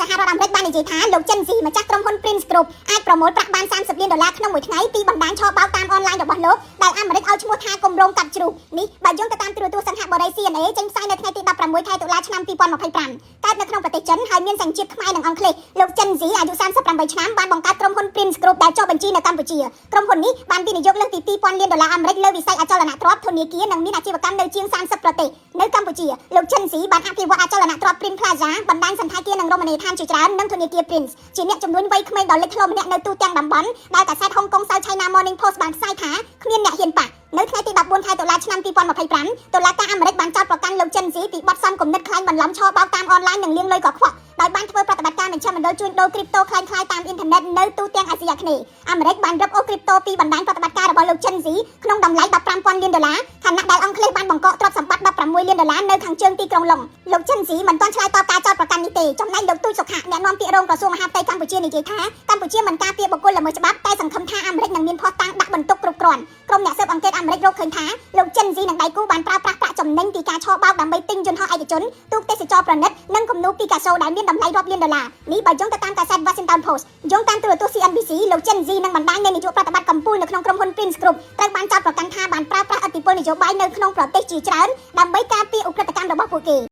សហរដ្ឋអាមេរិកបាននិយាយថាលោកចិនស៊ីម្ចាស់ក្រុមហ៊ុន Prince Group អាចប្រមូលប្រាក់បាន$30 លានក្នុងមួយថ្ងៃពីបណ្ដាញឆបោកតាមអនឡាញរបស់លោកដែលអាមេរិកឲ្យឈ្មោះថាគម្រោងកាត់ជ្រូកនេះបើយោងទៅតាមទូរទស្សន៍សង្ហបុរី CNA ចេញផ្សាយនៅថ្ងៃទី16 ខែតុលាឆ្នាំ2025កើតនៅក្នុងប្រទេសចិនហើយមានសញ្ជាតិខ្មែរនិងអង់គ្លេសលោកចិនស៊ីអាយុ38ឆ្នាំបានបង្កើតក្រុមហ៊ុន Prince Group ដែលចុះបញ្ជីនៅកម្ពុជាក្រុមហ៊ុននេះបានវិនិយោគលើសពី$2,000 លានអាមេរិកលើវិស័យអចលនទ្រព្យធនាគារនិងមានអាជីវកម្មនៅជាង30ប្រទេសនៅកម្ពុជាលោកចិនស៊ីបានអភិវឌ្ឍអចលនទ្រព្យ Prince Plaza បណ្ដាញសណ្ឋាគារនិងរមណីយដ្ឋានជាច្រើននិងធនាគារ Prince ជាអ្នកជំនួញវ័យក្មេងដ៏លេចធ្លោម្នាក់នៅទូទាំងតំបន់ដែលកាសែត Hong Kong South China Morning Post បានផ្សាយថាគ្មានអ្នកហ៊ានប៉ះនៅថ្ងៃទី14 ខែតុលាឆ្នាំ2025តុលាការអាមេរិកបានចោទប្រកាន់លោកចិនស៊ីពីបទសំគំនិតក្លែងបន្លំឆបោកតាមអនឡាញនិងលាងលុយកខ្វក់ដោយបានធ្វើប្រតិបត្តិការមជ្ឈមណ្ឌលជួញដូរគ្រីបតូคล้ายៗតាមអ៊ីនធឺណិតនៅទូទាំងអាស៊ីអាគ្នេយ៍អាមេរិកបានរឹបអូសគ្រីបតូពីបណ្ដាញប្រតិបត្តិការរបស់លោកចិនស៊ីក្នុងតម្លៃ$15,000 លានខណៈដែលអង់គ្លេសបានបង្កកទ្រព្យសម្បត្តិ$16 លាននៅខាងជើងទីក្រុងឡុងលោកចិនស៊ីមិនទាន់ឆ្លើយតបការចោទប្រកាន់នេះទេចំណែកលោកទូចសុខៈអ្នកនាំពាក្យរងក្រសួងមហាផ្ទៃកម្ពុជានិយាយថាកម្ពុជាមិនការពារបុគ្គលល្មើសច្បាប់តែសង្ឃឹមថាអាមេរិកនឹងមានភស្តុតាងដាក់បន្ទុកគ្រប់គ្រាន់ក្រុមអ្នកស៊ើបអង្កេតអាមេរិករកឃើញថាលោកចិនស៊ីនិងដៃគូបានប្រើប្រាស់ប្រាក់ចំណេញពីការឆបោកដើម្បីទិញយន្តហោះឯកជនទូកទេសចរប្រណិតនិងគំនូរពីកាសូដែលមានតម្លៃរាប់លានដុល្លារនេះបើយោងទៅតាមកាសែត Washington Post យោងតាមទូរទស្សន៍ CNBC លោកចិនស៊ីនិងបណ្ដាញនៃនាយកប្រតិបត្តិកម្ពុជានៅក្នុងក្រុមហ៊ុន Prince Group ត្រូវបានចោទប្រកាន់ថាបានប្រើប្រាស់ឥទ្ធិពលនយោបាយនៅក្នុងប្រទេសជាច្រើនដើម្បីការពារឧក្រិដ្ឋកម្មរបស់ពួកគេ